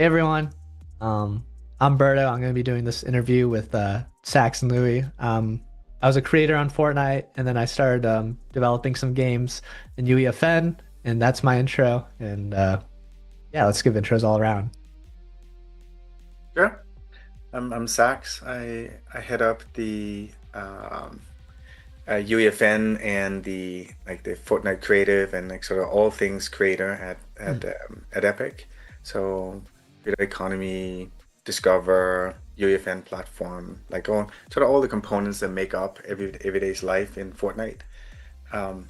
Hey everyone, I'm Birdo. I'm going to be doing this interview with Sax and Louie. I was a creator on Fortnite, and then I started developing some games in UEFN, and that's my intro. And yeah, let's give intros all around. Sure. I'm Sax. I head up the UEFN and the Fortnite creative and like sort of all things creator Hmm. at Epic. So creator economy, Discover, UEFN platform, like all sort of all the components that make up everyday's life in Fortnite.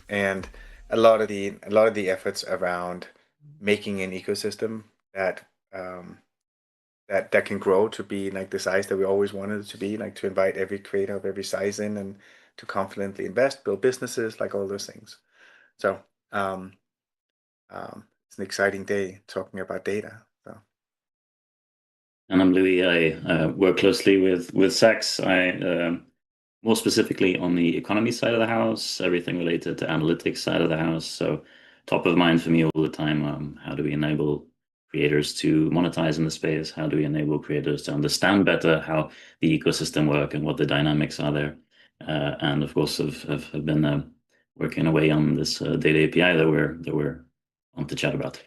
And a lot of the efforts around making an ecosystem that um, that can grow to be like the size that we always wanted it to be, like to invite every creator of every size in and to confidently invest, build businesses, like all those things. So um, it's an exciting day talking about data. So And I'm Louis. I work closely with Sax. I more specifically on the economy side of the house, everything related to analytics side of the house. So top of mind for me all the time. How do we enable creators to monetize in the space? How do we enable creators to understand better how the ecosystem work and what the dynamics are there? And of course, have been working away on this data API that we're on to chat about.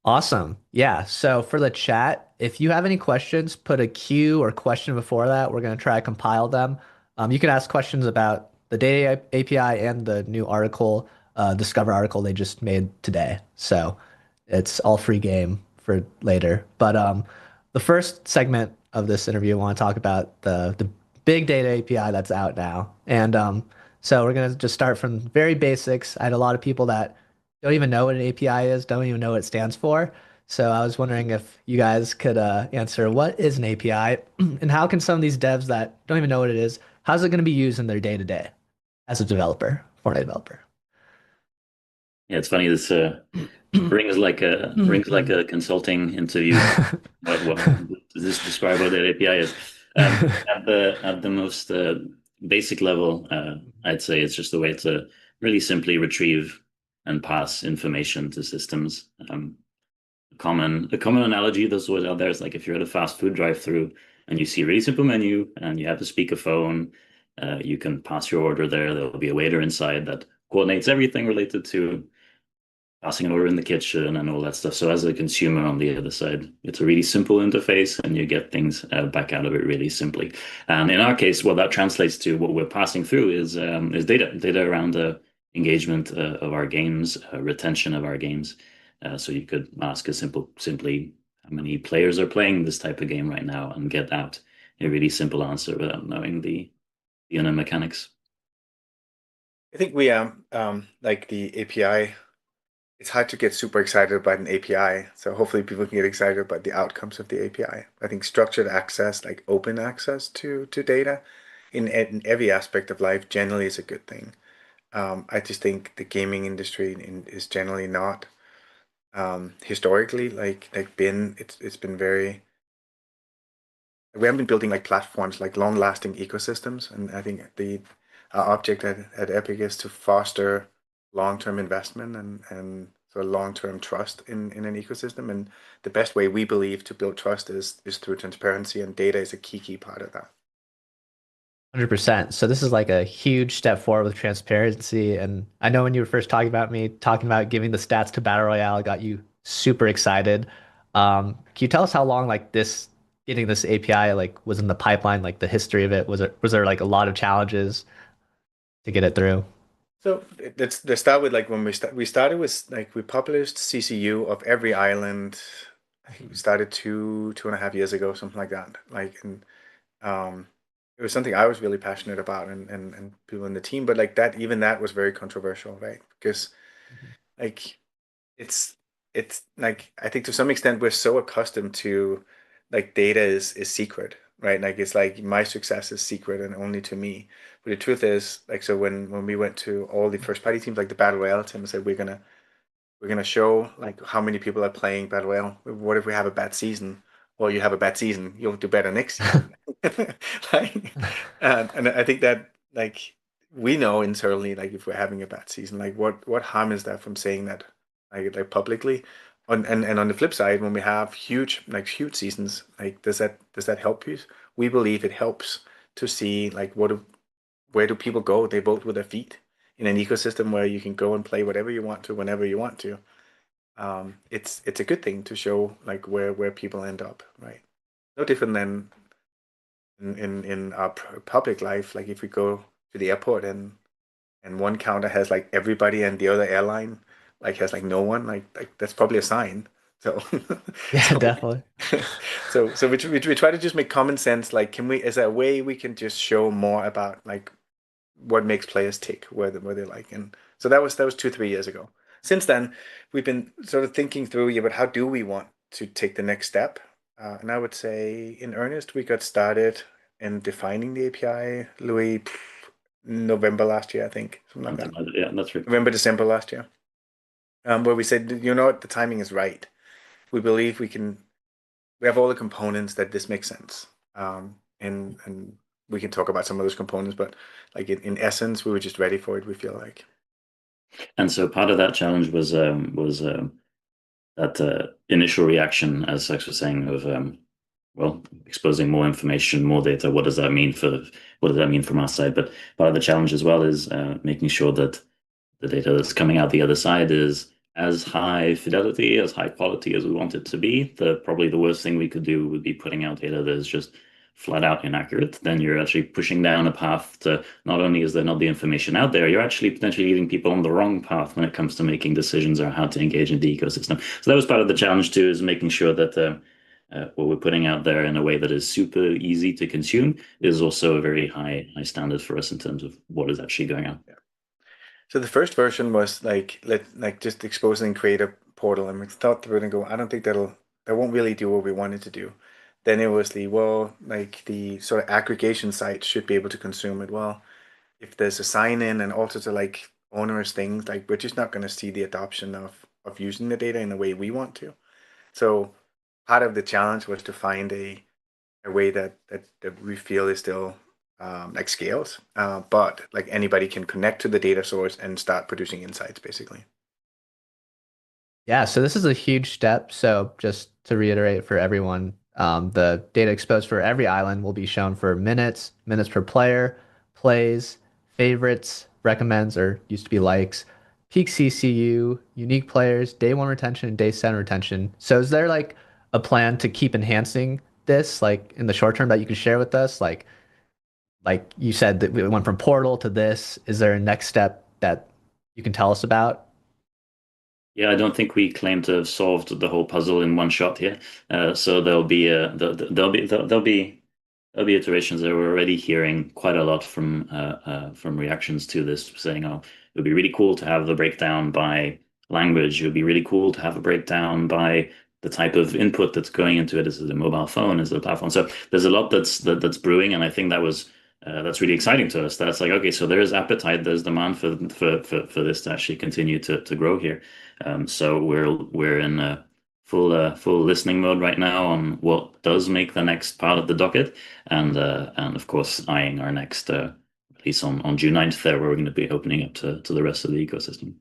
Awesome. Yeah. So for the chat, if you have any questions, put a Q or question before that. We're going to try to compile them. You can ask questions about the data API and the new article, Discover article they just made today. So it's all free game for later. But the first segment of this interview, I want to talk about the big data API that's out now. And so we're going to just start from very basics. I had a lot of people that don't even know what an API is, don't even know what it stands for. So I was wondering if you guys could answer what is an API and how can some of these devs that don't even know what it is, how's it going to be used in their day to day as a developer, Fortnite developer? Yeah, it's funny. This rings like a consulting interview. What does this describe what that API is? At the most basic level, I'd say it's just a way to really simply retrieve and pass information to systems. A common analogy that's always out there is like if you're at a fast food drive-through and you see a really simple menu and you have to speak a phone, you can pass your order there. There'll be a waiter inside that coordinates everything related to passing an order in the kitchen and all that stuff. So as a consumer on the other side, it's a really simple interface and you get things back out of it really simply. And in our case, what that translates to, what we're passing through is data around engagement of our games, retention of our games. So you could ask simply, how many players are playing this type of game right now, and get out a really simple answer without knowing the inner mechanics. I think we like the API. It's hard to get super excited about an API. So hopefully people can get excited about the outcomes of the API. I think structured access, like open access to data in every aspect of life generally is a good thing. I just think the gaming industry is generally not historically like been it's been very we haven't been building like platforms like long-lasting ecosystems, and I think the our object at Epic is to foster long-term investment and sort of long-term trust in an ecosystem, and the best way we believe to build trust is through transparency, and data is a key part of that. 100%. So this is like a huge step forward with transparency. And I know when you were first talking about giving the stats to Battle Royale got you super excited. Can you tell us how long like getting this API like was in the pipeline, like the history of it? Was there like a lot of challenges to get it through? So let's start with like when we started with like we published CCU of every island. I think we started two and a half years ago, something like that. Um, it was something I was really passionate about, and people in the team. But like that, even that was very controversial, right? Because like it's it's like I think to some extent we're so accustomed to like data is secret, right? Like it's like my success is secret and only to me. But the truth is, like so when we went to all the first party teams, like the Battle Royale team, and said we're gonna show like how many people are playing Battle Royale. What if we have a bad season? Well, you have a bad season, you'll do better next season. Like, and I think that like we know internally, like if we're having a bad season, like what harm is that from saying that like publicly? and on the flip side, when we have huge seasons, like does that help you? We believe it helps to see like where do people go? They vote with their feet in an ecosystem where you can go and play whatever you want to whenever you want to. It's a good thing to show like where people end up, right? No different than in our public life. Like if we go to the airport and one counter has like everybody and the other airline like has like no one, like that's probably a sign. So Yeah, so definitely. we try to just make common sense. Like, is there a way we can just show more about like what makes players tick, where they like, and so that was 2 3 years ago. Since then, we've been sort of thinking through, yeah, but how do we want to take the next step? And I would say, in earnest, we got started in defining the API, Louis, November last year, I think, something like Something that. like that. Yeah, that's right. November, December last year, where we said, you know what, the timing is right. We believe we have all the components that this makes sense. And we can talk about some of those components, but like in essence, we were just ready for it, we feel like. And so part of that challenge was that initial reaction, as Sex was saying, of well, exposing more information, more data. What does that mean from our side? But part of the challenge as well is making sure that the data that's coming out the other side is as high fidelity, as high quality as we want it to be. Probably the worst thing we could do would be putting out data that is just flat out inaccurate. Then you're actually pushing down a path to not only is there not the information out there, you're actually potentially leading people on the wrong path when it comes to making decisions or how to engage in the ecosystem. So that was part of the challenge too, is making sure that what we're putting out there in a way that is super easy to consume is also a very high standard for us in terms of what is actually going on. Yeah. So the first version was like just exposing and create a portal, and we thought we were gonna go, I don't think that won't really do what we wanted to do. Then it was like the sort of aggregation site should be able to consume it. Well, if there's a sign in and all sorts of like onerous things, like we're just not gonna see the adoption of using the data in the way we want to. So part of the challenge was to find a way that we feel is still like scales, but like anybody can connect to the data source and start producing insights, basically. Yeah, so this is a huge step. So just to reiterate for everyone, the data exposed for every island will be shown for minutes, minutes per player, plays, favorites, recommends, or used to be likes, peak CCU, unique players, day one retention, and day seven retention. So is there like a plan to keep enhancing this, like in the short term that you can share with us? Like you said that we went from Portal to this. Is there a next step that you can tell us about? Yeah, I don't think we claim to have solved the whole puzzle in one shot here. So there'll be iterations that we're already hearing quite a lot from reactions to this, saying, "Oh, it would be really cool to have the breakdown by language. It would be really cool to have a breakdown by the type of input that's going into it. Is it a mobile phone? Is it a platform?" So there's a lot that's brewing, and I think that's really exciting to us. That's like, okay, so there is appetite, there's demand for this to actually continue to grow here. So we're in a full listening mode right now on what does make the next part of the docket, and of course eyeing our next release on June 9th there, where we're going to be opening up to the rest of the ecosystem.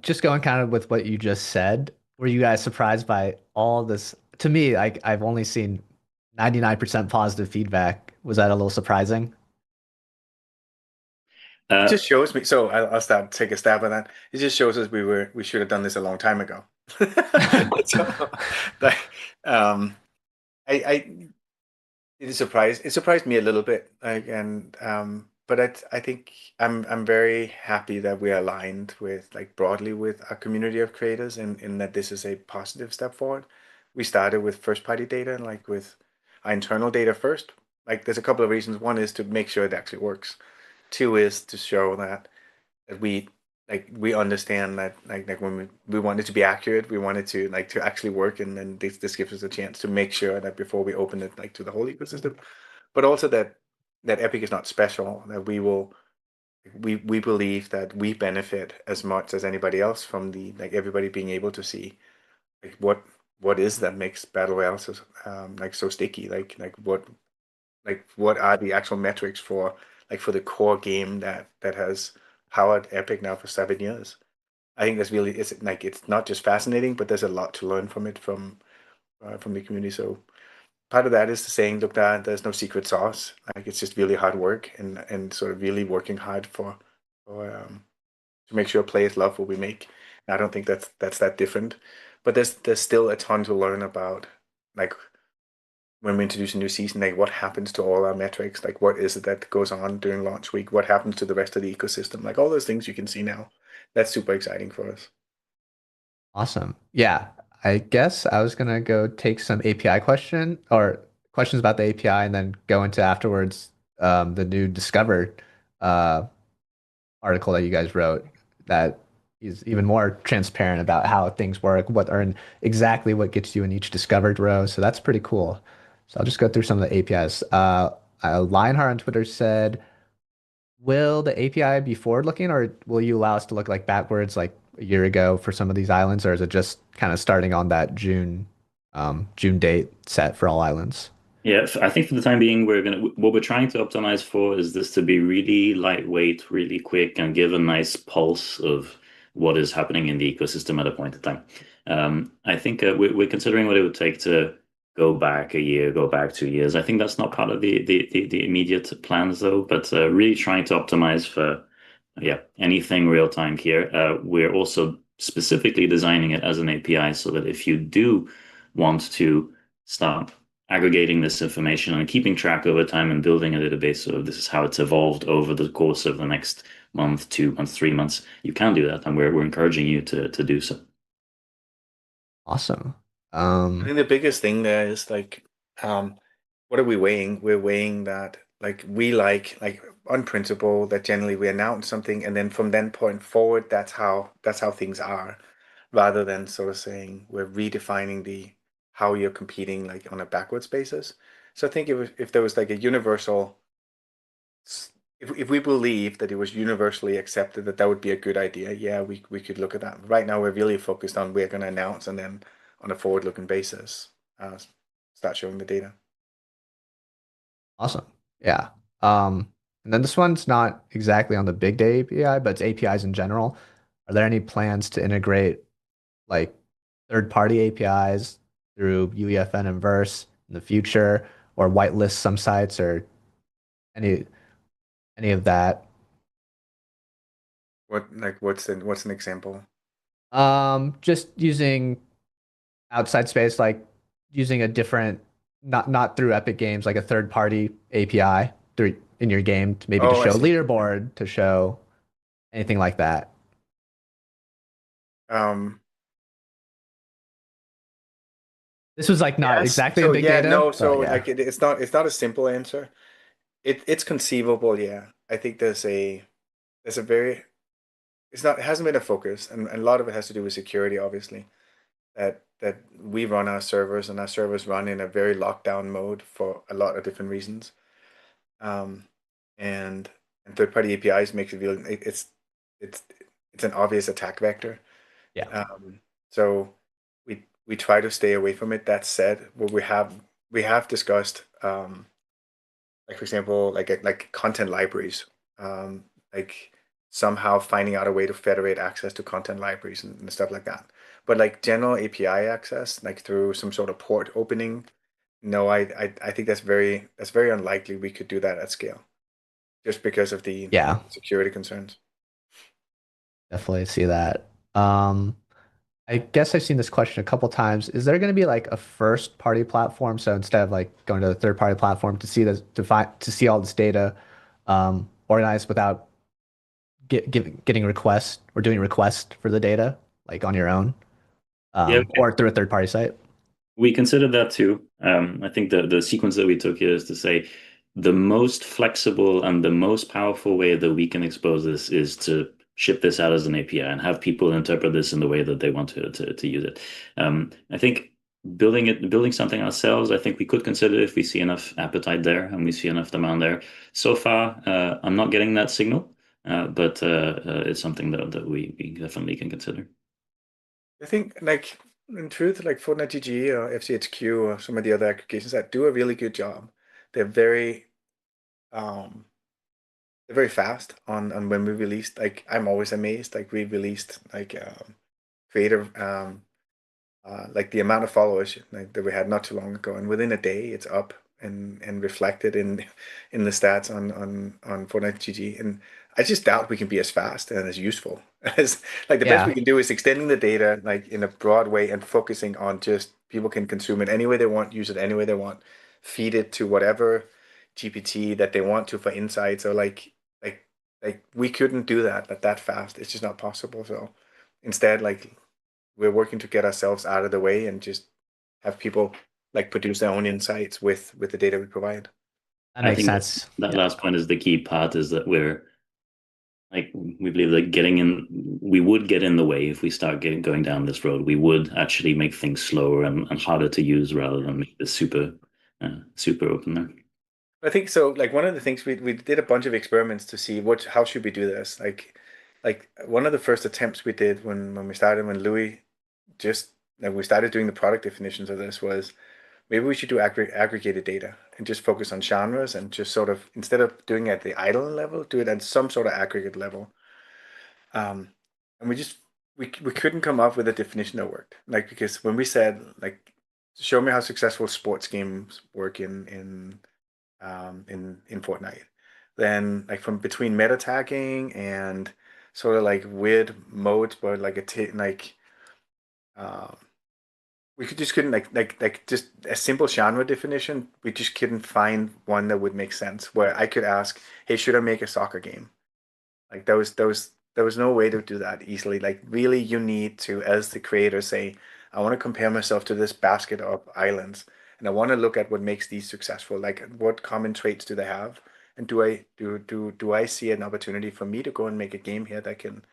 Just going kind of with what you just said, were you guys surprised by all this? To me, I've only seen 99% positive feedback. Was that a little surprising? It Uh, just shows me. So I'll start take a stab at that. It just shows us we should have done this a long time ago. So, like, um, I it surprised me a little bit, like, and but I think I'm very happy that we're aligned with like broadly with our community of creators in that this is a positive step forward. We started with first party data and like with our internal data first. Like there's a couple of reasons. One is to make sure it actually works. Two is to show that we understand that like when we want it to be accurate, we want it to like to actually work, and then this gives us a chance to make sure that before we open it like to the whole ecosystem, but also that Epic is not special, that we believe that we benefit as much as anybody else from the like everybody being able to see like what is that makes battle royale so like so sticky, like what are the actual metrics for like for the core game that has powered Epic now for 7 years. I think that's really it's like it's not just fascinating, but there's a lot to learn from it from the community. So part of that is the saying, look, that there's no secret sauce. Like it's just really hard work and sort of really working hard for to make sure players love what we make. And I don't think that's that different. But there's still a ton to learn about like when we introduce a new season, like what happens to all our metrics, like what is it that goes on during launch week, what happens to the rest of the ecosystem, like all those things you can see now. That's super exciting for us. Awesome. Yeah, I guess I was gonna go take some API questions about the API and then go into afterwards the new discovered uh, article that you guys wrote that is even more transparent about how things work, what are exactly what gets you in each discovered row. So that's pretty cool. So I'll just go through some of the APIs. Lionheart on Twitter said, will the API be forward-looking, or will you allow us to look like backwards, like a year ago for some of these islands, or is it just kind of starting on that June date set for all islands? Yeah, I think for the time being, what we're trying to optimize for is this to be really lightweight, really quick, and give a nice pulse of what is happening in the ecosystem at a point in time. I think we're considering what it would take to go back a year, go back 2 years. I think that's not part of the immediate plans though, but really trying to optimize for yeah, anything real time here. We're also specifically designing it as an API so that if you do want to start aggregating this information and keeping track over time and building a database, so this is how it's evolved over the course of the next month, 2 months, 3 months, you can do that, and we're encouraging you to do so. Awesome. I Um, think the biggest thing there is like, um, what are we weighing? We're weighing that like we like on principle that generally we announce something and then from then point forward that's how things are, rather than sort of saying we're redefining the how you're competing like on a backwards basis. So I think if there was like a universal if we believe that it was universally accepted that that would be a good idea, yeah, we could look at that. Right now, we're really focused on we're going to announce and then on a forward-looking basis, uh, start showing the data. awesome. Yeah. Um, and then this one's not exactly on the Big Day API, but it's APIs in general. Are there any plans to integrate like third-party APIs through UEFN and Verse in the future, or whitelist some sites, or any any of that? What's an example? Just using outside space, like using a different, not through Epic Games, like a third-party API through in your game, to maybe to Oh, I show see. leaderboard, to show anything like that. Um, This was like not yes. exactly in So big yeah, data, no. but So yeah, like it's not a simple answer. It's conceivable. Yeah, I think there's a very it hasn't been a focus, and a lot of it has to do with security, obviously. That we run our servers and our servers run in a very lockdown mode for a lot of different reasons. Um, and and third-party APIs makes it real. It's it's an obvious attack vector. yeah, So we try to stay away from it. That said, what we have discussed, like for example, like content libraries, like somehow finding out a way to federate access to content libraries and stuff like that. But like general API access, like through some sort of port opening, no, I think that's very unlikely we could do that at scale, just because of the yeah, security concerns. definitely see that. I guess I've seen this question a couple times. Is there going to be like a first party platform? So instead of like going to the third party platform to see this, to see all this data, organized without getting requests or doing requests for the data, like on your own, Yeah, or through a third party site? we considered that too. I think the sequence that we took here is to say the most flexible and the most powerful way that we can expose this is to ship this out as an API and have people interpret this in the way that they want to use it. I think building something ourselves, I think we could consider if we see enough appetite there and we see enough demand there. So far, I'm not getting that signal, but it's something that we definitely can consider. I think like in truth, like Fortnite GG or FCHQ or some of the other aggregations that do a really good job. They're very um they're very fast on when we released. Like I'm always amazed. Like we released like creator like the amount of followers like, that we had not too long ago, and within a day it's up and reflected in the stats on Fortnite GG. And I just doubt we can be as fast and as useful as like the best we Yeah. can do is extending the data like in a broad way and focusing on just people can consume it any way they want, use it any way they want, feed it to whatever GPT that they want to for insights or like we couldn't do that that fast. It's just not possible. So instead, like we're working to get ourselves out of the way and just have people like produce their own insights with the data we provide. That I makes think sense. that Yeah. last point is the key part is that we're like we believe that getting in we would get in the way if we start going down this road. We would actually make things slower and harder to use rather than make this super open there. I think so. Like one of the things we did a bunch of experiments to see what how should we do this. Like one of the first attempts we did when we started when Louis just like we started doing the product definitions of this was maybe we should do aggregated data and just focus on genres and just sort of instead of doing it at the island level, do it at some sort of aggregate level. Um, and we couldn't come up with a definition that worked. Like because when we said like show me how successful sports games work in Fortnite, then like from between meta tagging and sort of like weird modes, but like a t like um we could just couldn't like just a simple genre definition. We just couldn't find one that would make sense where I could ask, hey, should I make a soccer game? Like there was no way to do that easily. Like really you need to, as the creator, say, I want to compare myself to this basket of islands and I want to look at what makes these successful. Like what common traits do they have? And do I see an opportunity for me to go and make a game here that can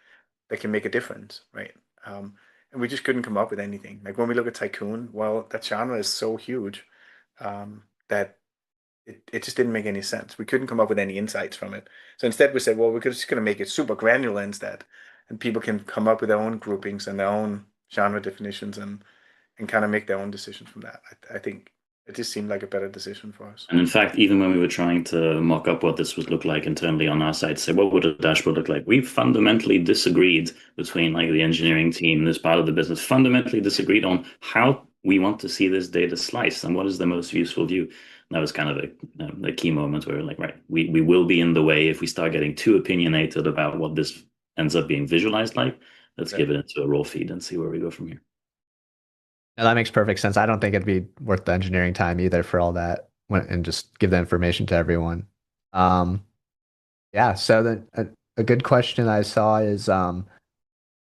make a difference, right? Um, and we just couldn't come up with anything. Like when we look at Tycoon, well, that genre is so huge that it just didn't make any sense. We couldn't come up with any insights from it. So instead we said, well, we're just going to make it super granular instead. And people can come up with their own groupings and their own genre definitions and kind of make their own decisions from that. I think it just seemed like a better decision for us. And in fact, even when we were trying to mock up what this would look like internally on our side, say what would a dashboard look like, we fundamentally disagreed between like the engineering team, this part of the business, fundamentally disagreed on how we want to see this data sliced and what is the most useful view. And that was kind of a key moment where we're like, right, we will be in the way if we start getting too opinionated about what this ends up being visualized like. Let's give it Exactly. into a raw feed and see where we go from here. No, that makes perfect sense. I don't think it'd be worth the engineering time either for all that and just give the information to everyone. Um, yeah, so then a good question I saw is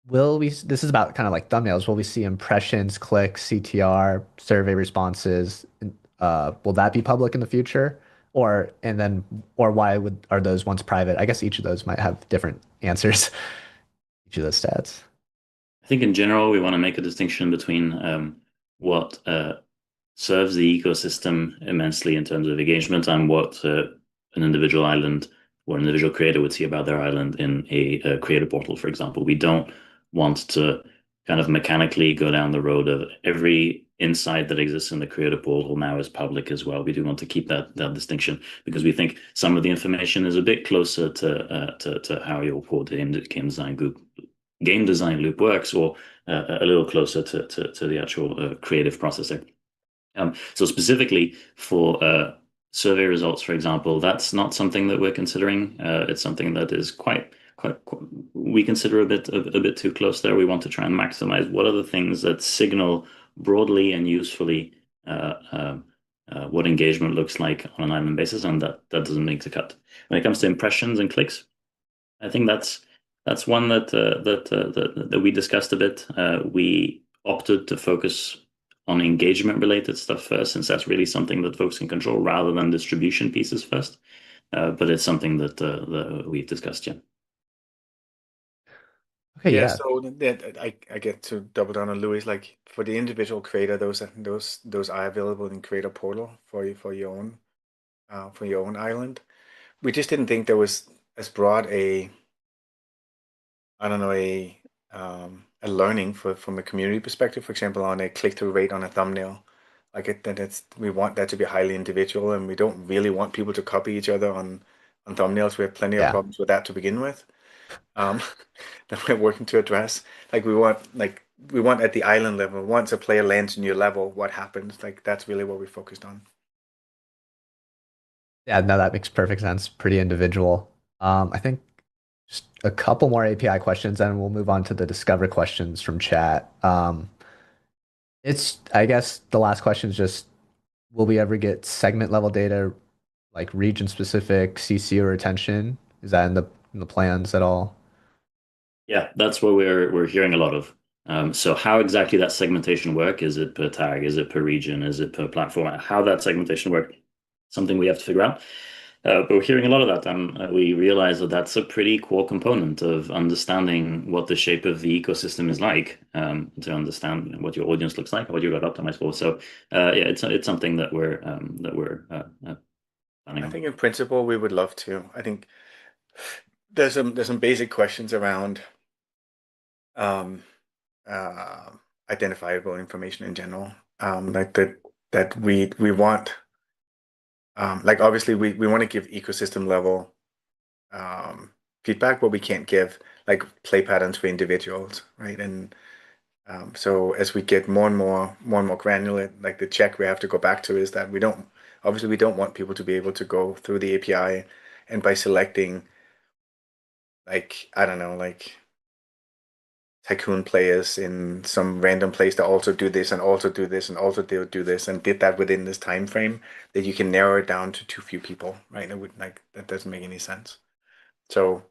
will we, this is about kind of like thumbnails, will we see impressions, clicks, CTR, survey responses? Will that be public in the future? Or why are those ones private? I guess each of those might have different answers, each of those stats. I think in general, we want to make a distinction between what serves the ecosystem immensely in terms of engagement and what an individual island or an individual creator would see about their island in a creator portal, for example. We don't want to kind of mechanically go down the road of every insight that exists in the creator portal now is public as well. We do want to keep that distinction because we think some of the information is a bit closer to how your core game design loop works, or a little closer to the actual creative processor. So specifically for survey results, for example, that's not something that we're considering. It's something that is quite we consider a bit too close there. We want to try and maximize what are the things that signal broadly and usefully what engagement looks like on an island basis, and that doesn't make the cut. When it comes to impressions and clicks, I think that's one that we discussed a bit. We opted to focus on engagement related stuff first, since that's really something that folks can control rather than distribution pieces first. But it's something that we've discussed, yeah. Okay, Yeah, yeah. so I get to double down on Louis. Like for the individual creator, those are available in Creator Portal for your own island. We just didn't think there was as broad a I don't know a learning from a community perspective. For example, on a click-through rate on a thumbnail, like that it's we want that to be highly individual, and we don't really want people to copy each other on thumbnails. We have plenty of Yeah. problems with that to begin with. Um, that we're working to address. We want at the island level, once a player lands in your level, what happens? Like that's really what we focused on. Yeah, no, that makes perfect sense. Pretty individual. I think just a couple more API questions, and we'll move on to the Discover questions from chat. I guess the last question is just, will we ever get segment level data, like region specific CC or retention? Is that in the plans at all? Yeah, that's what we're hearing a lot of. So how exactly that segmentation work? Is it per tag? Is it per region? Is it per platform? How that segmentation work? Something we have to figure out. But we're hearing a lot of that, and we realize that that's a pretty core component of understanding what the shape of the ecosystem is like, to understand what your audience looks like, what you got optimized for. So, yeah, it's something that we're planning I on. think in principle we would love to. I think there's some basic questions around um, uh, identifiable information in general. Like that we want like obviously we want to give ecosystem level um, feedback, but we can't give like play patterns for individuals, right? And so as we get more and more granular, like the check we have to go back to is that we don't want people to be able to go through the API and by selecting like I don't know like tycoon players in some random place to also do this and also do this and also do this and did that within this time frame that you can narrow it down to too few people, right? It would like that doesn't make any sense. So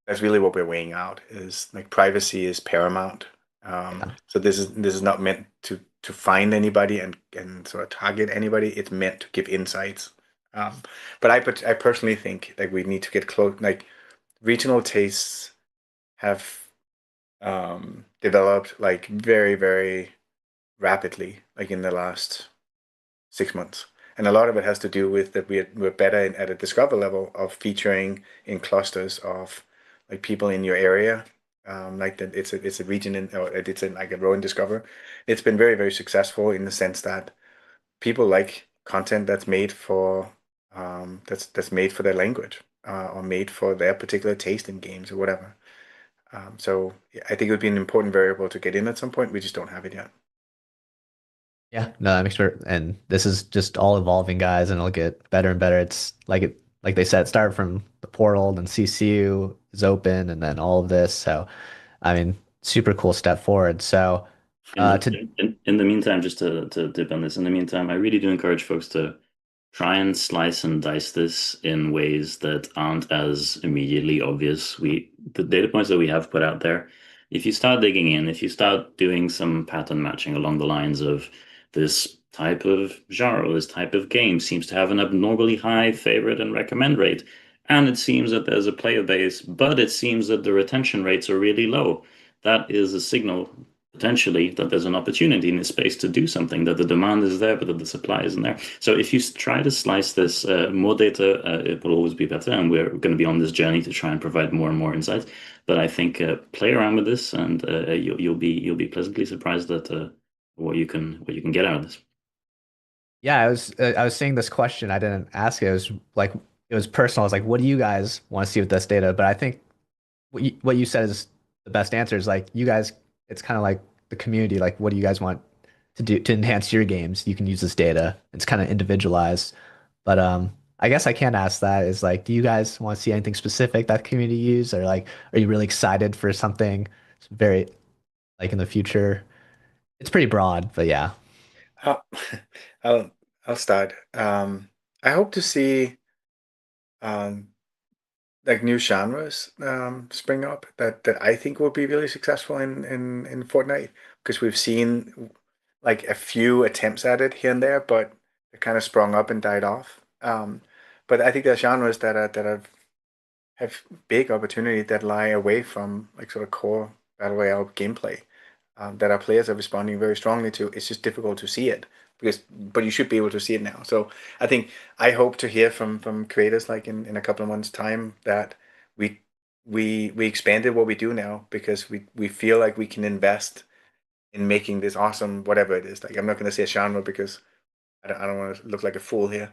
that's really what we're weighing out is like privacy is paramount. Yeah. So this is not meant to find anybody and sort of target anybody. It's meant to give insights. Um, but I personally think like we need to get close. Like regional tastes have developed like very rapidly, like in the last 6 months. And a lot of it has to do with that we're better at a discover level of featuring in clusters of like people in your area. Like that it's a region in or it's in like a row in Discover. It's been very successful in the sense that people like content that's made for that's made for their language or made for their particular taste in games or whatever. So yeah, I think it would be an important variable to get in at some point. We just don't have it yet. Yeah, no, that makes perfect. And this is just all evolving, guys, and it'll get better and better. Like they said, start from the portal, then CCU is open, and then all of this. So, I mean, super cool step forward. So, In the to in the meantime, just to dip on this, in the meantime, I really do encourage folks to try and slice and dice this in ways that aren't as immediately obvious. The data points that we have put out there, if you start digging in, if you start doing some pattern matching along the lines of this type of genre, this type of game seems to have an abnormally high favorite and recommend rate, and it seems that there's a player base, but it seems that the retention rates are really low. That is a signal potentially that there's an opportunity in this space to do something, that the demand is there, but that the supply isn't there. So if you try to slice this, more data, it will always be better. And we're going to be on this journey to try and provide more and more insights. But I think play around with this, and you'll be pleasantly surprised at what you can get out of this. yeah, I was seeing this question. I didn't ask it. It was like it was personal. I was like, what do you guys want to see with this data? But I think what you said is the best answer is like you guys, it's kind of like the community. Like, what do you guys want to do to enhance your games? You can use this data. It's kind of individualized. But I guess I can't ask that. Is like, do you guys want to see anything specific that community use, or like, are you really excited for something very like in the future? It's pretty broad, but yeah. I'll I'll, I'll start. I hope to see um, like new genres spring up that I think will be really successful in Fortnite because we've seen like a few attempts at it here and there, but they kind of sprung up and died off. But I think there's genres have big opportunity that lie away from like sort of core battle royale gameplay that our players are responding very strongly to. It's just difficult to see it but you should be able to see it now. So I think I hope to hear from creators like in a couple of months' time that we we expanded what we do now because we feel like we can invest in making this awesome whatever it is. Like I'm not going to say a genre because I don't want to look like a fool here.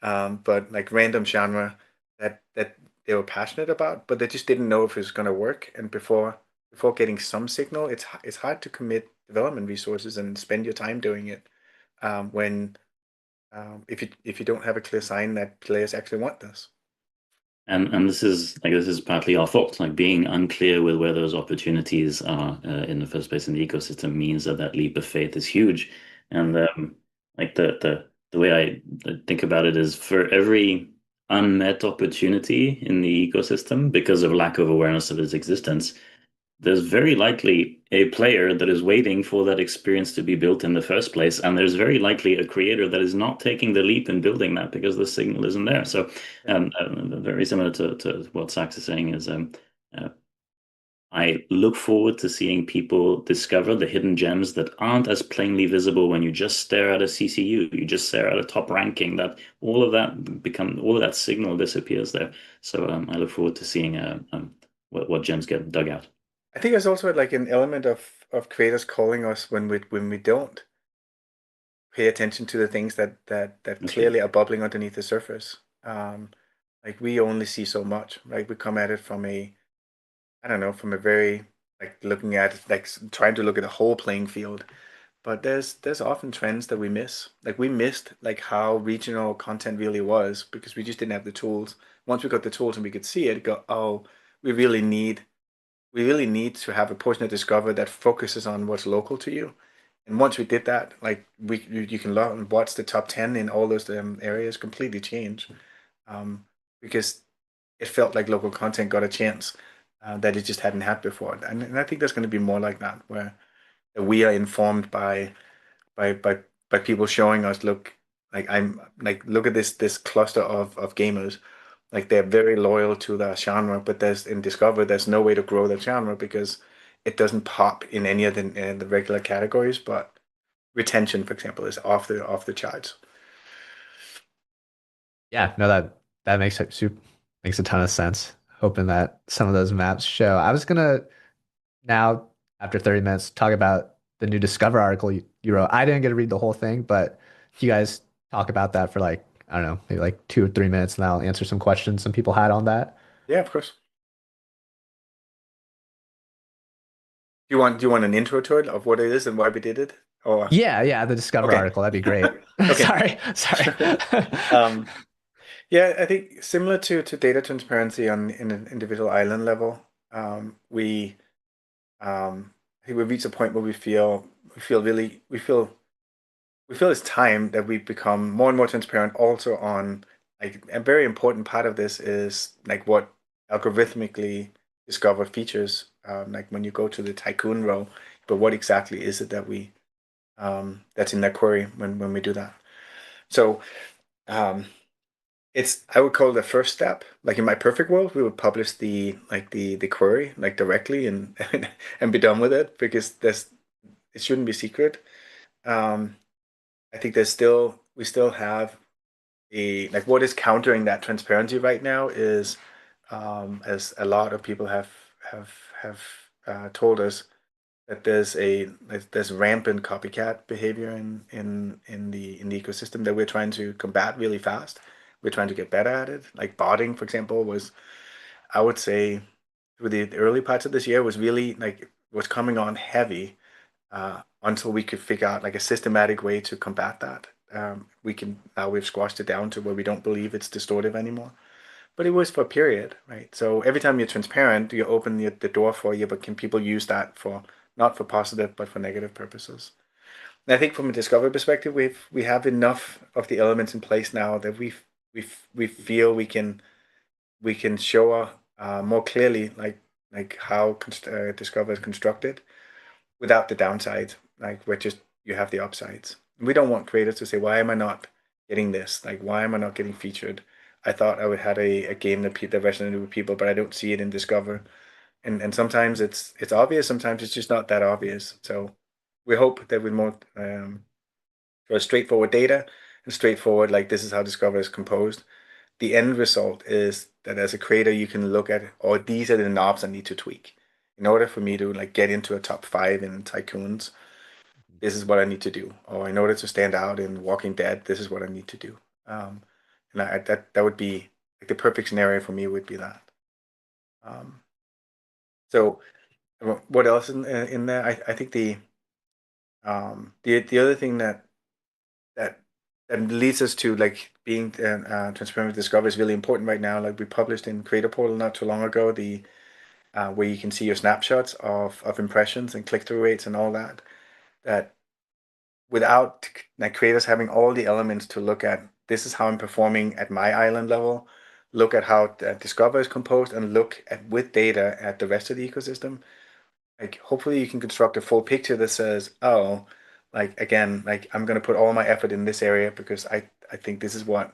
But like random genre that they were passionate about, but they just didn't know if it was going to work. And before getting some signal, it's hard to commit development resources and spend your time doing it when if you don't have a clear sign that players actually want this. And this is partly our fault. Like being unclear with where those opportunities are in the first place in the ecosystem means that that leap of faith is huge. And like the way I think about it is for every unmet opportunity in the ecosystem because of lack of awareness of its existence, there's very likely a player that is waiting for that experience to be built in the first place, and there's very likely a creator that is not taking the leap in building that because the signal isn't there. So, Yeah. very similar to what Sachs is saying is, uh, I look forward to seeing people discover the hidden gems that aren't as plainly visible when you just stare at a CCU, you just stare at a top ranking. That all of that signal disappears there. So, I look forward to seeing what gems get dug out. I think there's also like an element of creators calling us when we don't pay attention to the things that That's true. clearly are bubbling underneath the surface. Um, like we only see so much, right? We come at it from a, I don't know, from a very like looking at like trying to look at the whole playing field. But there's often trends that we miss. Like we missed like how regional content really was because we just didn't have the tools. Once we got the tools and we could see it, go, oh, we really need we really need to have a portion of Discover that focuses on what's local to you. And once we did that, like you can log and watch the top 10 in all those areas completely change um, because it felt like local content got a chance that it just hadn't had before. And I think there's going to be more like that, where we are informed by by by people showing us, look, like I'm like look at this cluster of gamers. Like they're very loyal to the genre, but there's in Discover there's no way to grow the genre because it doesn't pop in any of the regular categories. But retention, for example, is off the charts. Yeah, no, that makes it makes a ton of sense. Hoping that some of those maps show. I was gonna now, after 30 minutes, talk about the new Discover article you wrote. I didn't get to read the whole thing, but if you guys talk about that for like, I don't know, maybe like 2 or 3 minutes, and I'll answer some questions some people had on that. Yeah, of course. Do you want an intro to it of what it is and why we did it? Or Yeah, yeah, the Discover okay, article, that'd be great. okay. Sorry. Um, yeah, I think similar to data transparency on in an individual island level, we I think we've reached a point where we feel it's time that we become more and more transparent also on like a very important part of this is like what algorithmically discover features like when you go to the tycoon row, but what exactly is it that we that's in that query when we do that. So um, it's I would call it the first step. Like in my perfect world, we would publish the query like directly and and be done with it because there's it shouldn't be secret. Um, I think we still have a like what is countering that transparency right now is as a lot of people have have told us that there's rampant copycat behavior in the ecosystem that we're trying to combat really fast. We're trying to get better at it. Like botting, for example, was I would say through the early parts of this year was really like was coming on heavy until we could figure out like a systematic way to combat that. We can now we've squashed it down to where we don't believe it's distortive anymore. But it was for a period, right? So every time you're transparent, you open the door for you, but can people use that for not for positive but for negative purposes? And I think from a discovery perspective, we have enough of the elements in place now that we feel we can show more clearly like how Discover is constructed without the downside, like where just you have the upsides. We don't want creators to say, why am I not getting this? Like, why am I not getting featured? I thought I would had a game that resonated with people, but I don't see it in Discover. And sometimes it's obvious, sometimes it's just not that obvious. So we hope that with more sort of straightforward data and straightforward, like this is how Discover is composed, the end result is that as a creator you can look at, oh, these are the knobs I need to tweak in order for me to like get into a top five in tycoons. This is what I need to do, or in order to stand out in Walking Dead, this is what I need to do. Um, and that would be like the perfect scenario for me would be that. Um, so what else in there? I think the other thing that that leads us to like being transparent with Discover is really important right now. Like we published in Creator Portal not too long ago, the where you can see your snapshots of impressions and click-through rates and all that. That without like creators having all the elements to look at, this is how I'm performing at my island level. Look at how Discover is composed, and look at with data at the rest of the ecosystem. Like hopefully you can construct a full picture that says, oh, like again, like I'm gonna put all my effort in this area because I think this is where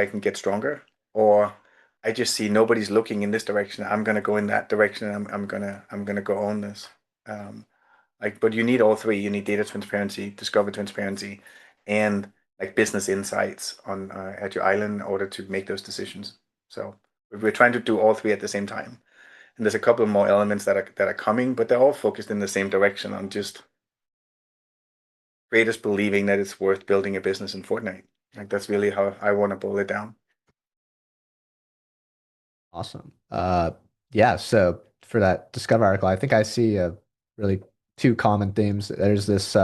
I can get stronger. Or I just see nobody's looking in this direction. I'm gonna go in that direction. I'm gonna go on this. Um, like, but you need all three. You need data transparency, discover transparency, and like business insights on at your island in order to make those decisions. So we're trying to do all three at the same time. And there's a couple of more elements that are coming, but they're all focused in the same direction on just creators believing that it's worth building a business in Fortnite. Like that's really how I want to boil it down. Awesome. Yeah, so for that Discover article, I think I see really two common themes. There's this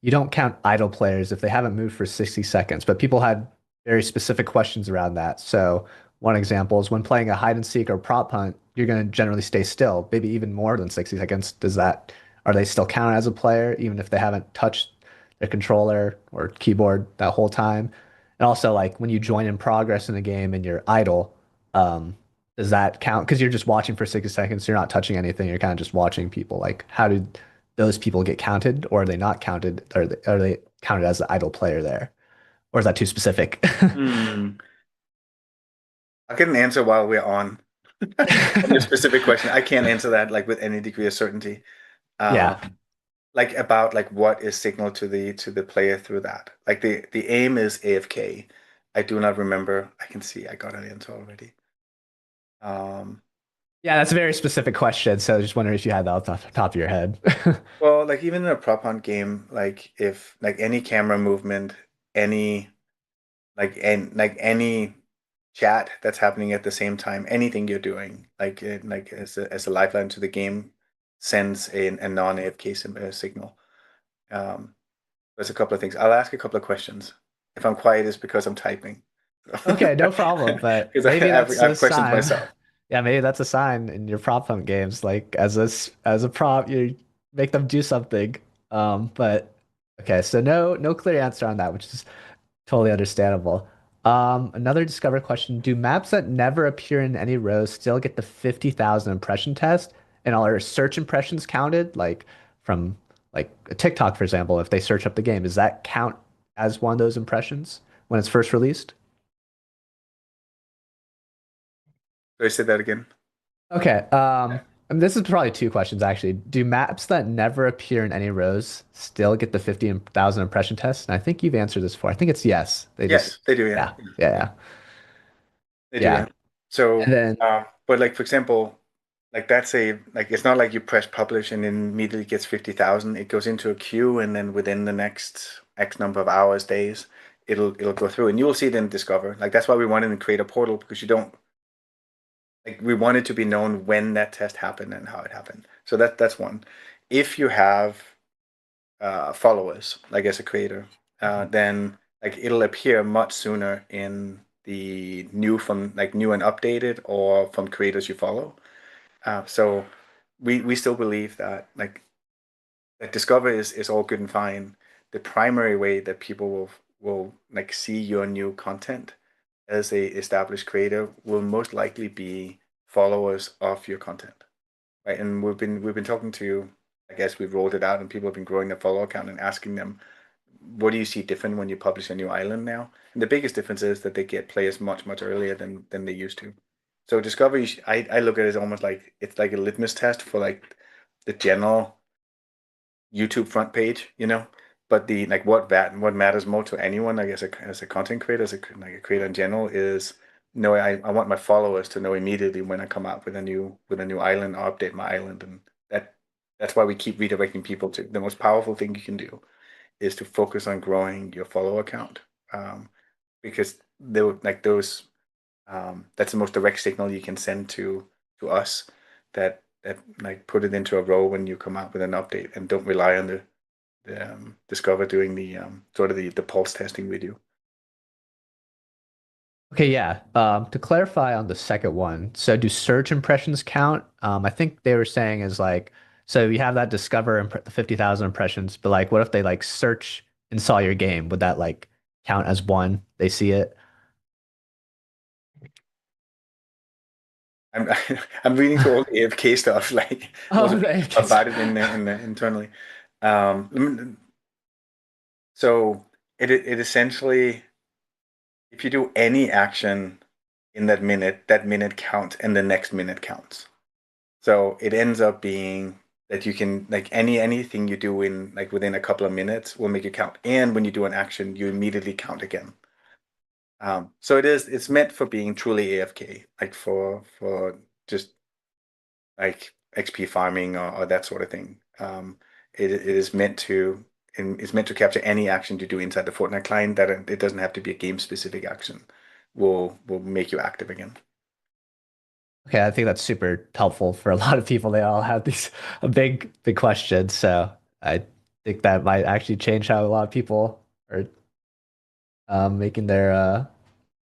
you don't count idle players if they haven't moved for 60 seconds, but people had very specific questions around that. So one example is when playing a hide and seek or prop hunt, you're going to generally stay still, maybe even more than 60 seconds. Are they still counted as a player even if they haven't touched their controller or keyboard that whole time? And also like when you join in progress in a game and you're idle, um, does that count? Because you're just watching for 60 seconds, you're not touching anything, you're kind of just watching people. Like how did those people get counted, or are they not counted? Are they counted as the idle player there, or is that too specific? Hmm. I'll get an answer while we're on your specific question. I can't answer that like with any degree of certainty. Yeah, Like about like what is signaled to the player through that. Like the aim is AFK. I do not remember. I can see I got an answer already. Um, yeah, that's a very specific question. So just wondering if you had that off the top of your head. well, like even in a prop hunt game, like if like any camera movement, any like any chat that's happening at the same time, anything you're doing, like as a lifeline to the game, sends a non-AFK signal. Um, there's a couple of things. I'll ask a couple of questions. If I'm quiet, it's because I'm typing. Okay, no problem. But Because maybe that's I a have questions sign. myself. Yeah, maybe that's a sign in your prop hunt games. Like as a prop, you make them do something. But okay, so no clear answer on that, which is totally understandable. Another Discover question. Do maps that never appear in any rows still get the 50,000 impression test? And are search impressions counted? Like from like a TikTok, for example, if they search up the game, does that count as one of those impressions when it's first released? So I said that again. Okay. And this is probably two questions actually. Do maps that never appear in any rows still get the 50,000 impression test? And I think you've answered this before. I think it's yes. They just, Yes, they do. Yeah, yeah, yeah, yeah, yeah. they do. Yeah. Yeah. So, And then but like for example, like that's a like it's not like you press publish and then immediately gets 50,000. It goes into a queue, and then within the next X number of hours, days, it'll go through, and you will see it in Discover. Like that's why we wanted to create a portal because you don't like we want it to be known when that test happened and how it happened. So that's one. If you have followers, like as a creator, then like it'll appear much sooner in the new from like new and updated or from creators you follow. So we still believe that like that Discover is all good and fine. The primary way that people will like see your new content as a established creator will most likely be followers of your content, right? And we've been talking to, I guess we've rolled it out and people have been growing their follow account and asking them, what do you see different when you publish a new island now? And the biggest difference is that they get players much earlier than they used to. So Discovery, I look at it as almost like it's like a litmus test for like the general YouTube front page, you know. But the like what matters more to anyone, like as a content creator, like a creator in general, is no, I want my followers to know immediately when I come out with a new island or update my island, and that's why we keep redirecting people to the most powerful thing you can do is to focus on growing your follow account, because they like those. That's the most direct signal you can send to us that like put it into a row when you come out with an update and don't rely on the Discover doing the sort of the pulse testing we do. Okay, yeah. To clarify on the second one, so do search impressions count? I think they were saying is like, so you have that discover the 50,000 impressions, but like, what if they like search and saw your game? Would that like count as one? They see it? I'm I'm reading through all the AFK stuff, like also Oh, reading they about it in the internally. So it essentially, if you do any action in that minute counts, and the next minute counts. So it ends up being that you can like anything you do in like within a couple of minutes will make it count. And when you do an action, you immediately count again. So it's meant for being truly AFK, like for just like XP farming or that sort of thing. It is meant to it's meant to capture any action you do inside the Fortnite client that it doesn't have to be a game specific action. Will make you active again. Okay, I think that's super helpful for a lot of people. They all have these a big questions, so I think that might actually change how a lot of people are making their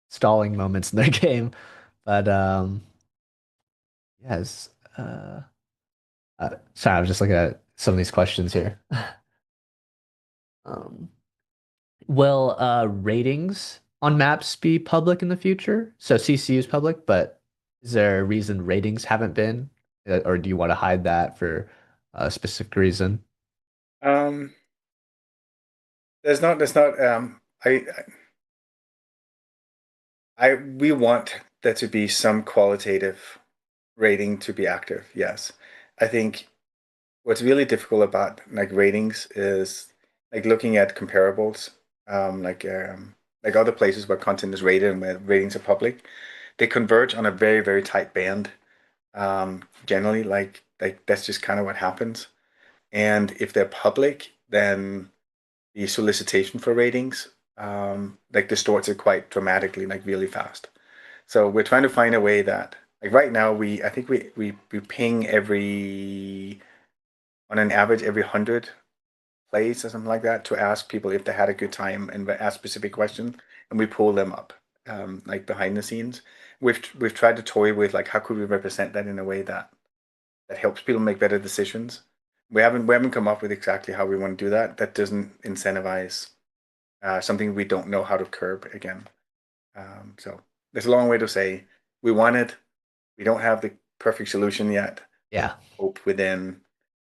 stalling moments in their game. But yes, sorry, I was just looking at some of these questions here. Um, will ratings on maps be public in the future? So CCU is public, but is there a reason ratings haven't been? Or do you want to hide that for a specific reason? Um, there's not I we want there to be some qualitative rating to be active. Yes. I think what's really difficult about like ratings is like looking at comparables, like other places where content is rated and where ratings are public, they converge on a very tight band. Generally, like that's just kind of what happens. And if they're public, then the solicitation for ratings like distorts it quite dramatically, like really fast. So we're trying to find a way that like right now I think we ping every on an average every 100 plays or something like that to ask people if they had a good time and ask specific questions, and we pull them up like behind the scenes. We've tried to toy with like how could we represent that in a way that helps people make better decisions. We haven't come up with exactly how we want to do that. That doesn't incentivize something we don't know how to curb again. So there's a long way to say we want it. We don't have the perfect solution yet. Yeah. Hope within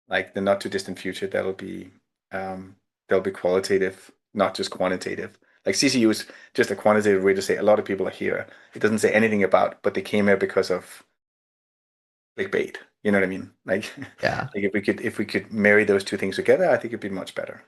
like the not too distant future that'll be qualitative, not just quantitative. Like CCU is just a quantitative way to say a lot of people are here. It doesn't say anything about, but they came here because of clickbait. You know what I mean? Like, Yeah. like if we could marry those two things together, I think it'd be much better.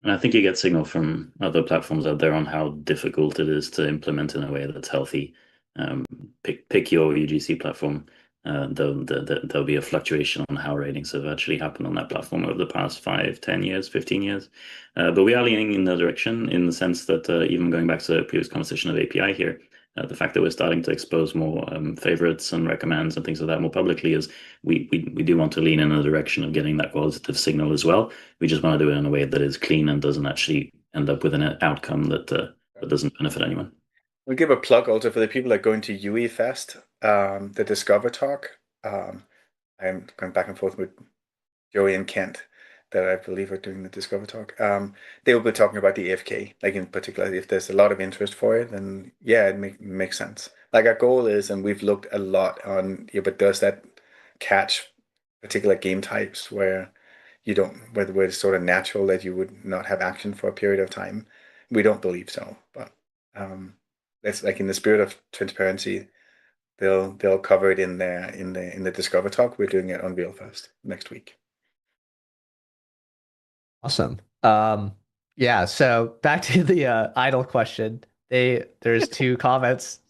And I think you get signal from other platforms out there on how difficult it is to implement in a way that's healthy. Um, pick your UGC platform. There'll be a fluctuation on how ratings have actually happened on that platform over the past 5, 10 years, 15 years. But we are leaning in the direction in the sense that even going back to the previous conversation of API here, the fact that we're starting to expose more favorites and recommends and things like that more publicly is we do want to lean in a direction of getting that qualitative signal as well. We just want to do it in a way that is clean and doesn't actually end up with an outcome that doesn't benefit anyone. We'll give a plug also for the people that are going to UE Fest, the Discover Talk. I'm going back and forth with Joey and Kent that I believe are doing the Discover Talk. They will be talking about the AFK, like in particular, if there's a lot of interest for it, then yeah, makes sense. Like our goal is, and we've looked a lot on, yeah, but does that catch particular game types where you don't, where it's sort of natural that you would not have action for a period of time? We don't believe so, but um, that's like in the spirit of transparency, they'll cover it in the Discover Talk. We're doing it on RealFest next week. Awesome. Yeah, so back to the idle question. There's two comments.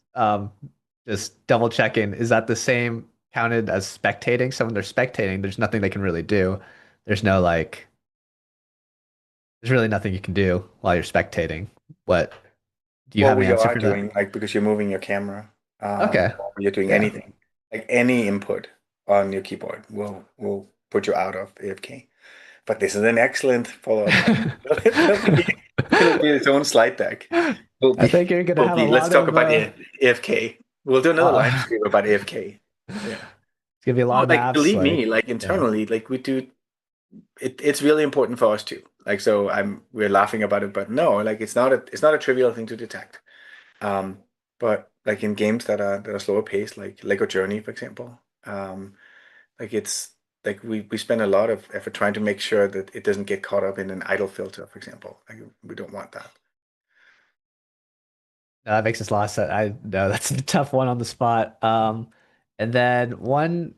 Just double checking. Is that the same counted as spectating? So when they're spectating, there's nothing they can really do. There's no like there's really nothing you can do while you're spectating. What Do you Well, have an we answer are for that? doing like because you're moving your camera, Okay. or you're doing Yeah. anything, like any input on your keyboard will put you out of AFK. But this is an excellent follow-up question. It'll be its own slide deck. Will I be think you're gonna will have a be. Let's lot talk of about AFK. We'll do another live uh stream about AFK. Yeah. it's gonna be a lot Oh, of like maps, believe me, like like yeah. internally, like we do it's really important for us too. Like so we're laughing about it, but no, like it's not a trivial thing to detect. Um, but like in games that are slower paced, like Lego Journey, for example, like it's like we spend a lot of effort trying to make sure that it doesn't get caught up in an idle filter, for example. Like we don't want that. No, that makes us lost. I know that's a tough one on the spot. And then one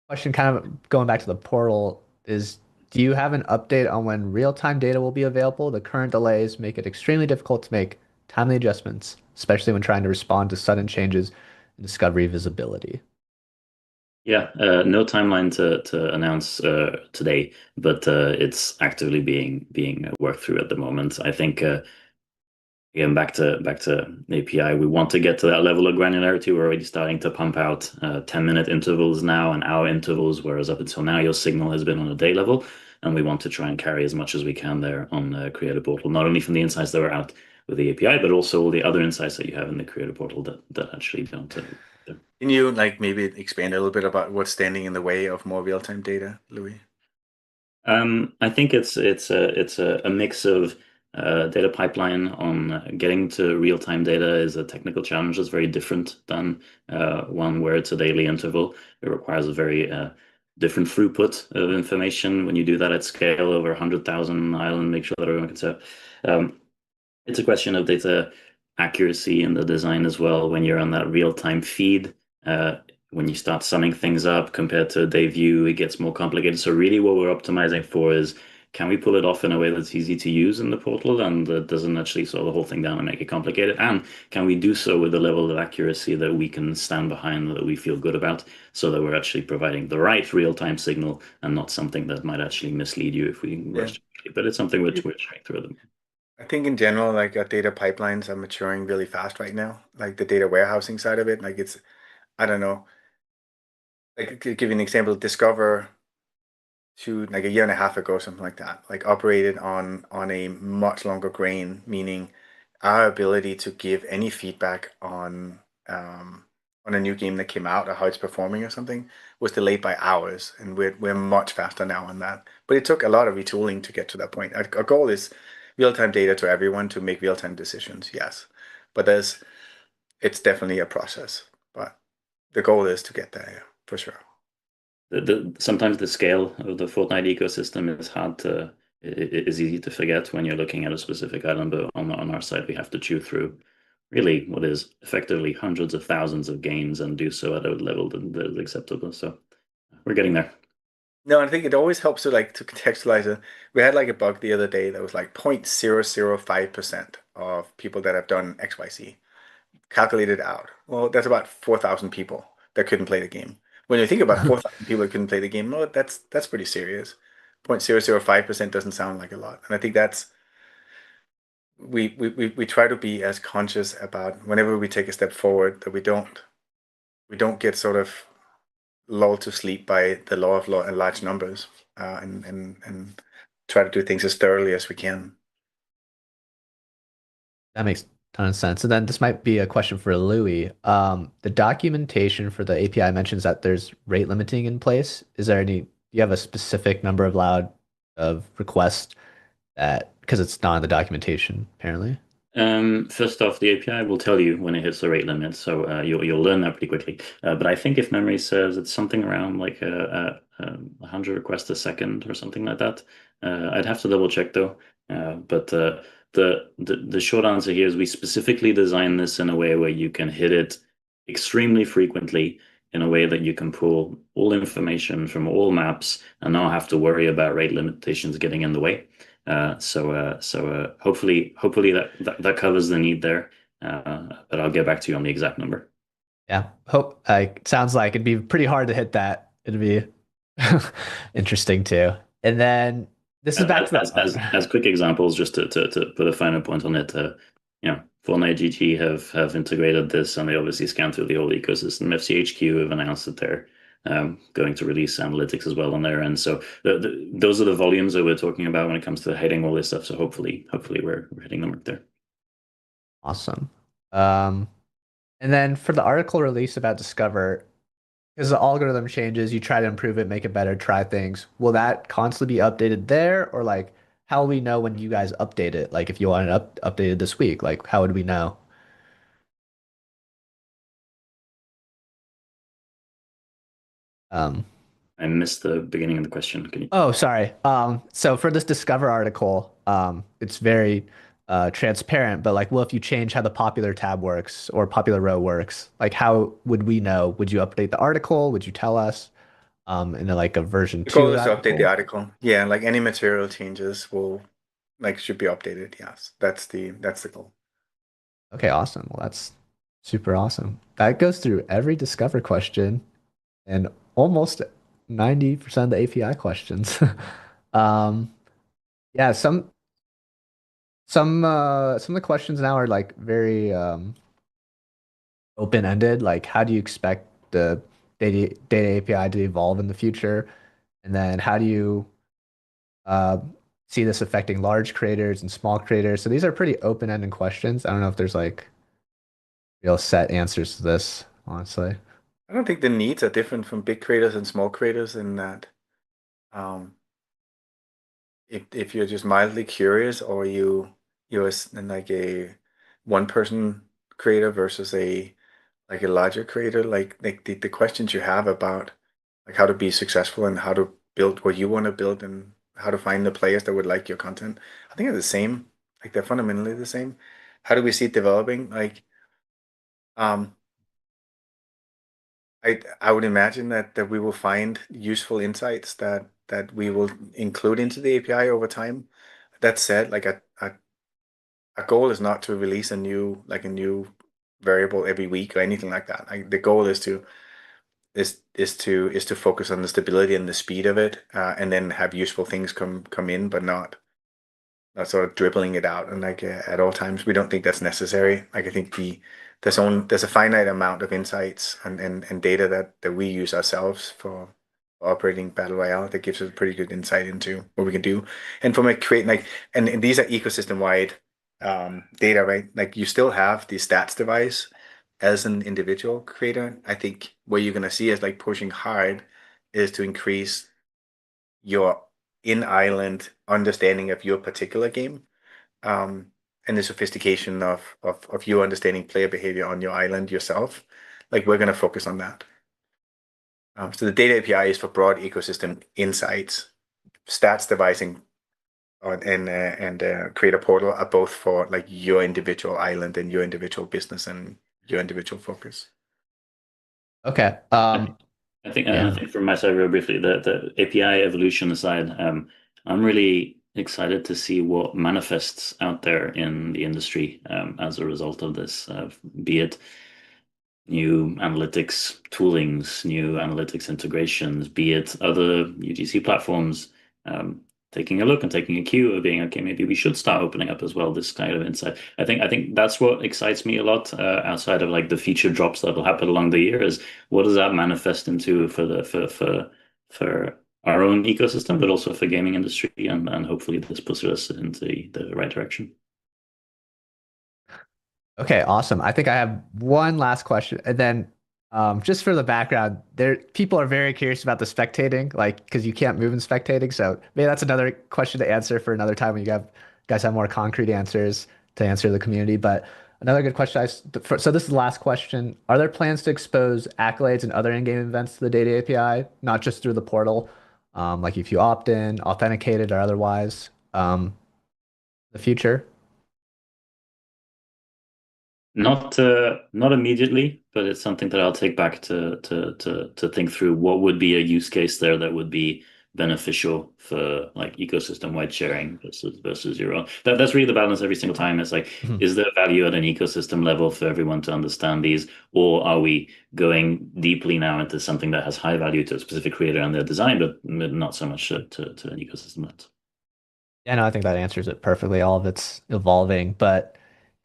question kind of going back to the portal is, do you have an update on when real-time data will be available? The current delays make it extremely difficult to make timely adjustments, especially when trying to respond to sudden changes in discovery visibility. Yeah, no timeline to announce today, but it's actively being worked through at the moment. I think again, back to API, we want to get to that level of granularity. We're already starting to pump out 10-minute intervals now and hour intervals, whereas up until now, your signal has been on a day level. And we want to try and carry as much as we can there on the Creator Portal, not only from the insights that are out with the API, but also all the other insights that you have in the Creator Portal that actually don't. Can you like maybe expand a little bit about what's standing in the way of more real-time data, Louis? I think it's a mix of data pipeline on getting to real-time data is a technical challenge that's very different than one where it's a daily interval. It requires a very different throughput of information when you do that at scale over 100,000 island, make sure that everyone can see. Um, it's a question of data accuracy in the design as well. When you're on that real-time feed, uh, when you start summing things up compared to a day view, it gets more complicated. So really what we're optimizing for is, can we pull it off in a way that's easy to use in the portal and that doesn't actually slow the whole thing down and make it complicated? And can we do so with a level of accuracy that we can stand behind, that we feel good about, so that we're actually providing the right real-time signal and not something that might actually mislead you if we Yeah. rush. But it's something which we're trying through them. I think in general, like data pipelines are maturing really fast right now. Like the data warehousing side of it, like I don't know, like to give you an example, Discover like a year and a half ago, something like that, like operated on a much longer grain, meaning our ability to give any feedback on a new game that came out or how it's performing or something was delayed by hours, and we're much faster now on that. But it took a lot of retooling to get to that point. Our goal is real-time data to everyone to make real-time decisions, yes, but it's definitely a process. But the goal is to get there, yeah, for sure. Sometimes the scale of the Fortnite ecosystem is hard to is easy to forget when you're looking at a specific island. But on our side, we have to chew through really what is effectively hundreds of thousands of games and do so at a level that is acceptable. So we're getting there. No, I think it always helps to contextualize it. We had like a bug the other day that was like 0.005% of people that have done XYZ calculated out. Well, that's about 4,000 people that couldn't play the game. When you think about 4,000 people that couldn't play the game, no, that's pretty serious. 0.005% doesn't sound like a lot. And I think that's we try to be as conscious about whenever we take a step forward that we don't get sort of lulled to sleep by the law of large numbers, and try to do things as thoroughly as we can. That makes a ton of sense. And then this might be a question for Louis. The documentation for the API mentions that there's rate limiting in place. Is there any, do you have a specific number of allowed of requests that, because it's not in the documentation, apparently? First off, the API will tell you when it hits the rate limit, so you'll learn that pretty quickly. But I think if memory serves, it's something around like 100 requests a second or something like that. I'd have to double check though. But the short answer here is we specifically designed this in a way where you can hit it extremely frequently in a way that you can pull all information from all maps and not have to worry about rate limitations getting in the way. So hopefully that covers the need there. But I'll get back to you on the exact number. Yeah. Hope, sounds like it'd be pretty hard to hit that. It'd be interesting too. And then this is back to As the, quick examples, just to put a finer point on it, Fortnite GG have integrated this, and they obviously scan through the whole ecosystem. FCHQ have announced that they're going to release analytics as well on there, and so those are the volumes that we're talking about when it comes to hitting all this stuff. So hopefully we're hitting the mark there. Awesome. Um, and then for the article release about Discover, because the algorithm changes, you try to improve it, make it better, try things. Will that constantly be updated there, or like how will we know when you guys update it? Like if you want it updated this week, like how would we know? Um, I missed the beginning of the question. Can you? oh, sorry. So for this Discover article, it's very transparent, but like, well, if you change how the popular tab works or popular row works, like how would we know? Would you update the article? Would you tell us? In like a version The two goal of is that to update the article? article. Yeah, like any material changes will like should be updated. Yes, that's the goal. Okay, awesome. Well, that's super awesome. That goes through every Discover question and almost 90% of the API questions. Um, yeah, some of the questions now are like very open-ended. Like, how do you expect the data API to evolve in the future? And then how do you uh, see this affecting large creators and small creators? So these are pretty open-ended questions. I don't know if there's like real set answers to this, honestly. I don't think the needs are different from big creators and small creators in that um, if you're just mildly curious or you're like a one person creator versus a like a larger creator, like the questions you have about like how to be successful and how to build what you want to build and how to find the players that would like your content, I think are the same. Like they're fundamentally the same. How do we see it developing? Um, I would imagine that we will find useful insights that we will include into the API over time. That said, like a goal is not to release a new variable every week or anything like that. Like the goal is to focus on the stability and the speed of it, and then have useful things come in, but not sort of dribbling it out. And like at all times, we don't think that's necessary. Like I think there's a finite amount of insights and data that we use ourselves for operating battle royale that gives us a pretty good insight into what we can do. And from a create like and these are ecosystem wide data, right? Like you still have the stats device as an individual creator. I think what you're gonna see is like pushing hard is to increase your in-island understanding of your particular game, um, and the sophistication of you understanding player behavior on your island yourself. Like we're going to focus on that. So the data API is for broad ecosystem insights. Stats devising and creator portal are both for like your individual island and your individual business and your individual focus. Okay. I, I Yeah. think from my side, real briefly, the API evolution aside, I'm really excited to see what manifests out there in the industry as a result of this, be it new analytics toolings, new analytics integrations, be it other UGC platforms, taking a look and taking a cue of being, okay, maybe we should start opening up as well this kind of insight. I think that's what excites me a lot, outside of like the feature drops that will happen along the year, is what does that manifest into for for our own ecosystem, but also for gaming industry, and hopefully this pushes us into the right direction. Okay, awesome. I think I have one last question, and then just for the background, there people are very curious about the spectating, like because you can't move in spectating. So maybe that's another question to answer for another time when guys have more concrete answers to answer the community. But another good question. So this is the last question. Are there plans to expose accolades and other in-game events to the data API, not just through the portal, like if you opt in, authenticated, or otherwise, the future? Not immediately, but it's something that I'll take back to think through what would be a use case there that would be beneficial for like ecosystem wide sharing versus your own. That's really the balance every single time. It's like, is there value at an ecosystem level for everyone to understand these, or are we going deeply now into something that has high value to a specific creator and their design, but not so much to an ecosystem level? Yeah, no, I think that answers it perfectly. All of it's evolving, but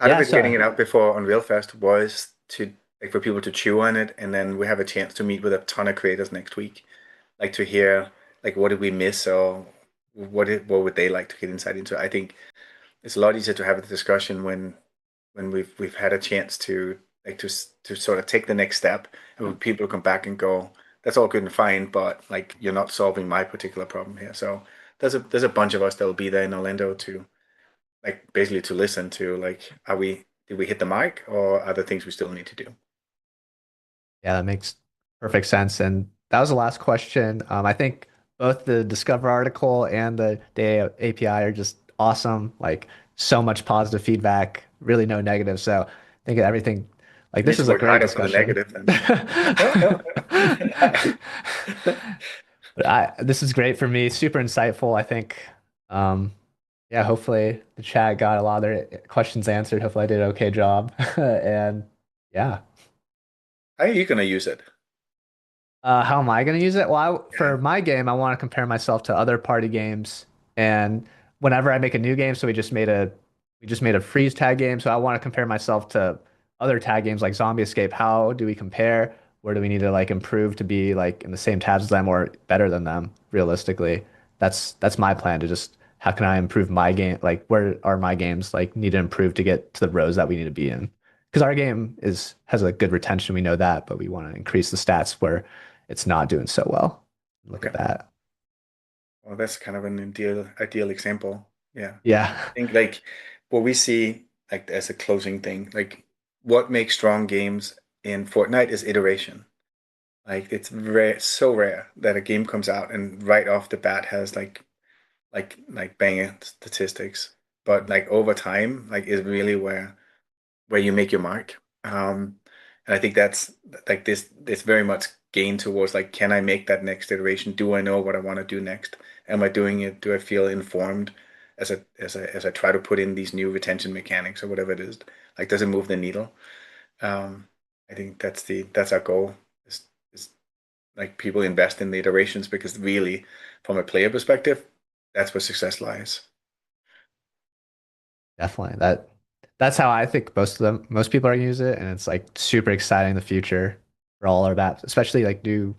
Part of Yeah, it getting so it out before Unreal Fest was to like for people to chew on it, and then we have a chance to meet with a ton of creators next week, like to hear like what did we miss or what would they like to get insight into. I think it's a lot easier to have a discussion when we've had a chance to like to sort of take the next step, and when people come back and go, that's all good and fine, but like you're not solving my particular problem here. So there's a bunch of us that will be there in Orlando to like basically to listen to like are we did we hit the mark or are there things we still need to do? yeah, that makes perfect sense. And that was the last question. I think both the Discover article and the Data API are just awesome. Like so much positive feedback, really no negative. So I think everything, like I need this to is a work great harder for the discussion. negative then. But this is great for me. Super insightful. I think, um, yeah, hopefully the chat got a lot of their questions answered. Hopefully I did an okay job. And yeah. How are you gonna use it? How am I going to use it? Well, Yeah. for my game, I want to compare myself to other party games. And whenever I make a new game, so we just made a freeze tag game. So I want to compare myself to other tag games like Zombie Escape. How do we compare? Where do we need to like improve to be like in the same tabs as them or better than them, realistically? That's my plan to just how can I improve my game? Like where are my games like need to improve to get to the rows that we need to be in? Because our game is has a good retention, we know that, but we want to increase the stats where it's not doing so well. Look Okay. at that. Well, that's kind of an ideal example. Yeah. I Yeah, think like what we see like as a closing thing, like what makes strong games in Fortnite is iteration. Like it's rare, so rare that a game comes out and right off the bat has like banging statistics. But like over time, like is really where you make your mark. And I think that's like this very much gain towards like, can I make that next iteration? Do I know what I want to do next? Am I doing it? Do I feel informed as I try to put in these new retention mechanics or whatever it is? Like, does it move the needle? Um, I think that's our goal is like people invest in the iterations because really, from a player perspective, that's where success lies. definitely. That's how I think most people are gonna use it, and it's like super exciting in the future for all our maps, especially like new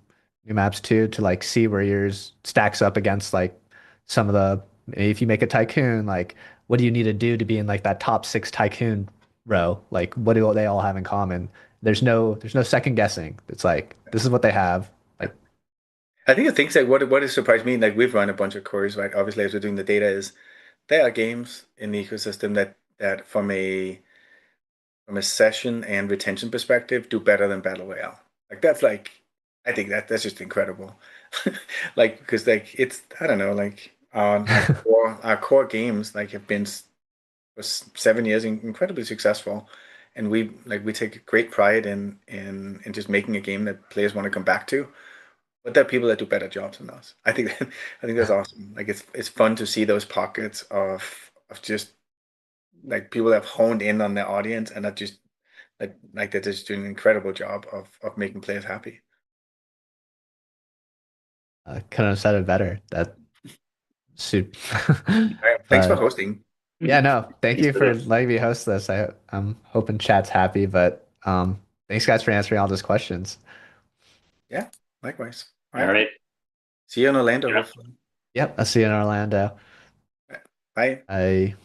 maps too, to like see where yours stacks up against like some of the if you make a tycoon, like what do you need to do to be in like that top six tycoon row? Like what do they all have in common? There's no second guessing. It's like this is what they have. Like I think the things like what has surprised me, like we've run a bunch of queries, right? Obviously, as we're doing the data, is there are games in the ecosystem that from a session and retention perspective do better than Battle Royale. Like that's like I think that's just incredible. Like because like it's I don't know like our core games like have been for 7 years incredibly successful, and we take great pride in just making a game that players want to come back to. But there are people that do better jobs than us. I think I think that's awesome. Like it's fun to see those pockets of just like people that have honed in on their audience and are just like they're just doing an incredible job of making players happy. couldn't have said it better. That suit. All right, thanks for But hosting. yeah, no, thank Thanks you for for this. letting me host this. I'm hoping chat's happy, but thanks guys for answering all those questions. Yeah, likewise. All All right, right. see you in Orlando, Yeah. hopefully. Yep, I'll see you in Orlando. Bye. I